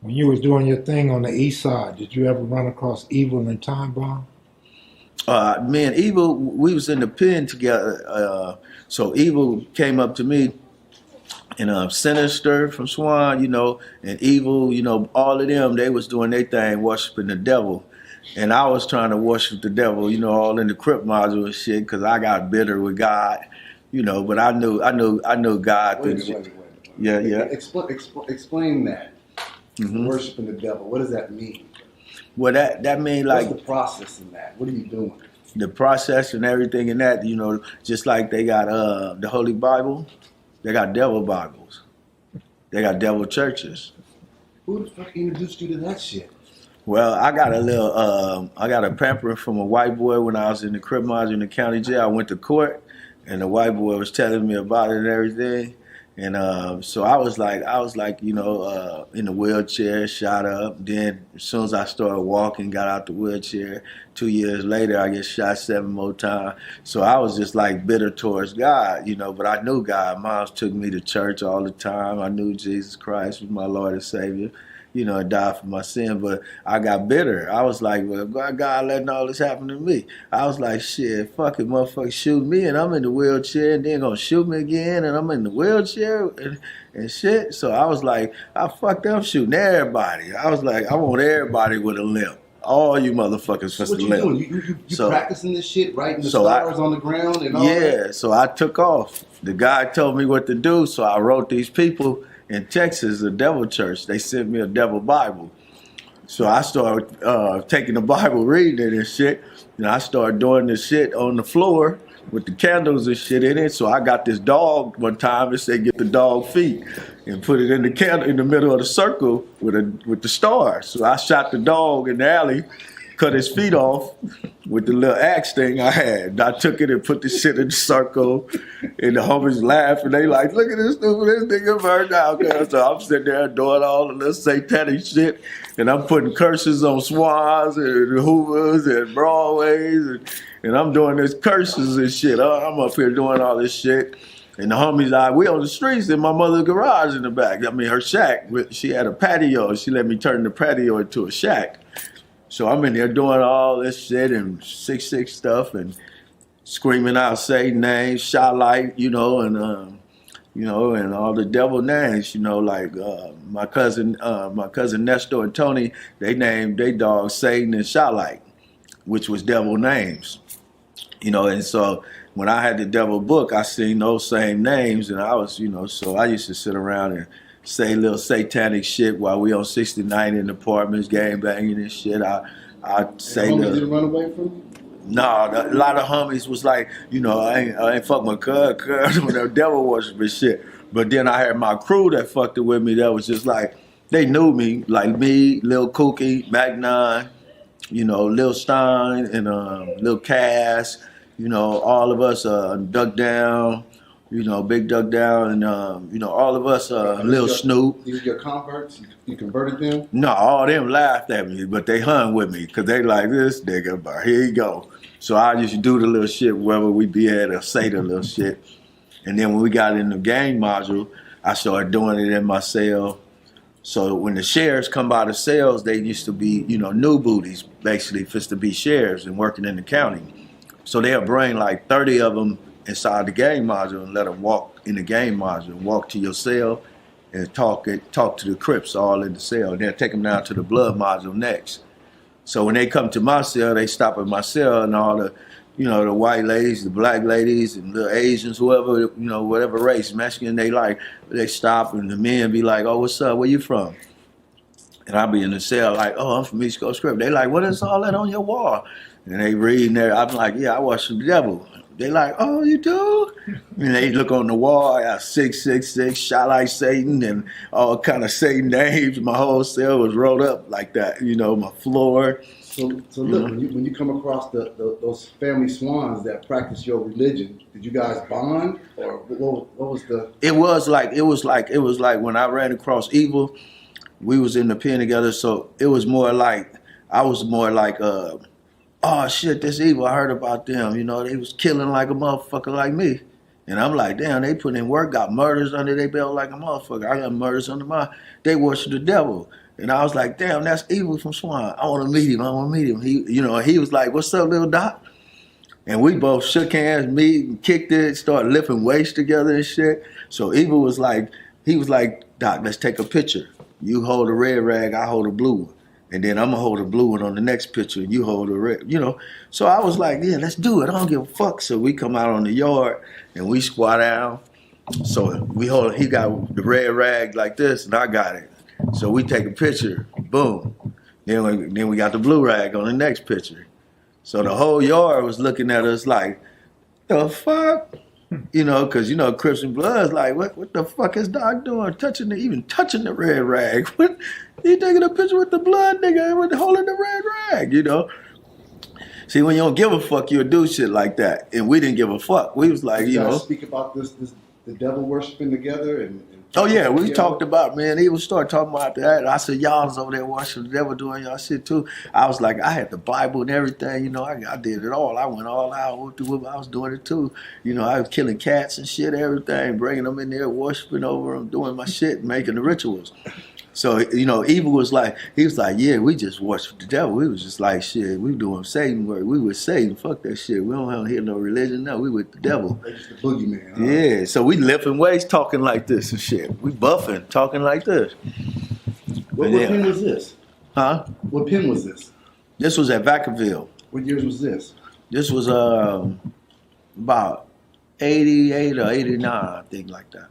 When you was doing your thing on the east side, did you ever run across Evil and Time Bomb? Me and Evil, we was in the pen together. So Evil came up to me and Sinister from Swan, and Evil, all of them, they was doing their thing, worshiping the devil. And I was trying to worship the devil, all in the Crip module and shit, because I got bitter with God, but I knew God. Wait. Yeah, yeah. Explain that. Worshiping the devil. What does that mean? Well, that mean like what's the process in that? What are you doing? The process and everything in that, just like they got the Holy Bible, they got devil Bibles, they got devil churches. Who the fuck introduced you to that shit? Well, I got a pampering from a white boy when I was in the Crip module in the county jail. I went to court, and the white boy was telling me about it and everything. And so I was like, in the wheelchair, shot up. Then as soon as I started walking, got out the wheelchair. 2 years later, I get shot 7 more times. So I was just like bitter towards God, but I knew God. Moms took me to church all the time. I knew Jesus Christ was my Lord and Savior. Died for my sin, but I got bitter. I was like, well, God letting all this happen to me. I was like, shit, fuck it, motherfucker, shoot me, and I'm in the wheelchair, and then gonna shoot me again, and I'm in the wheelchair, and shit. So I was like, I'm shooting everybody. I was like, I want everybody with a limp. All you motherfuckers for the limp. What you doing? You practicing this shit, writing the stars on the ground and all that? Yeah, so I took off. The guy told me what to do, so I wrote these people in Texas, a devil church. They sent me a devil Bible. So I started taking the Bible, reading it and shit. And I started doing this shit on the floor with the candles and shit in it. So I got this dog one time and said, get the dog feet and put it in the candle in the middle of the circle with the stars. So I shot the dog in the alley, cut his feet off with the little axe thing I had. And I took it and put the shit in the circle, and the homies laugh, and they like, look at this stupid, this nigga burned out. So I'm sitting there doing all the little satanic shit, and I'm putting curses on Swans and Hoovers and Broadways, and I'm doing this curses and shit. I'm up here doing all this shit. And the homies, we on the streets in my mother's garage in the back. I mean, her shack. She had a patio. She let me turn the patio into a shack. So I'm in there doing all this shit and 666 stuff and screaming out Satan names, shot light, and all the devil names, like my cousin Nestor and Tony, they named their dog Satan and Shot Light, which was devil names, and so when I had the devil book, I seen those same names, and I was, so I used to sit around and say little satanic shit while we on 69 in the apartments, gang banging and shit. I say homies didn't run away from you? No, a lot of homies was like, I ain't fuck my cuz when the devil worshiping shit. But then I had my crew that fucked it with me that was just like, they knew me, like me, Lil Kookie, Mac 9, Lil Stein and Lil Cass, all of us Duck Down, Big Duck Down, and all of us, Lil Snoop. These are your converts? You converted them? No, all of them laughed at me, but they hung with me because they like this nigga, but here you go. So I used to do the little shit wherever we be at or say the little shit. And then when we got in the gang module, I started doing it in my cell. So when the sheriffs come by the cells, they used to be, new booties, basically, just to be sheriffs and working in the county. So they'll bring like 30 of them inside the game module and let them walk in the game module, walk to your cell and talk to the Crips all in the cell. And they'll take them down to the blood module next. So when they come to my cell, they stop at my cell and all the, the white ladies, the black ladies, and the Asians, whoever, whatever race, Mexican, they stop and the men be like, oh, what's up, where you from? And I'll be in the cell like, oh, I'm from East Coast Crip. They like, what is all that on your wall? And they reading there, I'm like, yeah, I worship the devil. They like, oh, you do? And they look on the wall, I got 666, shot like Satan, and all kind of Satan names. My whole cell was rolled up like that, my floor. So look, when you come across those family swans that practice your religion, did you guys bond, or what was the? It was like when I ran across Evil, we was in the pen together. So it was more like I was more like oh shit, this Evil, I heard about them. They was killing like a motherfucker like me. And I'm like, damn, they put in work, got murders under their belt like a motherfucker. I got murders under my, they worship the devil. And I was like, damn, that's Evil from Swan. I want to meet him. I want to meet him. He was like, what's up, Lil Doc? And we both shook hands, kicked it, started lifting weights together and shit. So Evil was like, Doc, let's take a picture. You hold a red rag, I hold a blue one. And then I'm going to hold a blue one on the next picture, and you hold a red, So I was like, yeah, let's do it. I don't give a fuck. So we come out on the yard, and we squat down. So he got the red rag like this, and I got it. So we take a picture, boom. Then we got the blue rag on the next picture. So the whole yard was looking at us like, the fuck? Because, Crips and Bloods, like, what the fuck is Doc doing? Even touching the red rag. What? He taking a picture with the blood nigga with holding the red rag, See, when you don't give a fuck, you'll do shit like that. And we didn't give a fuck. We was like, You guys speak about this the devil worshiping together and oh yeah, we talked about, man, he would start talking about that. I said, y'all was over there worshiping the devil doing y'all shit too. I was like, I had the Bible and everything, I did it all. I went all out. I was doing it too. I was killing cats and shit, everything, bringing them in there, worshiping over them, doing my shit, making the rituals. So, Evil was like, yeah, we just worship the devil. We was just like, shit, we doing Satan work. We with Satan. Fuck that shit. We don't hear no religion. No, we with the devil. Just the boogeyman. Huh? Yeah, so we lifting weights, talking like this and shit. We buffing, talking like this. What pen was this? Huh? What pen was this? This was at Vacaville. What years was this? This was about 88 or 89, I think, like that.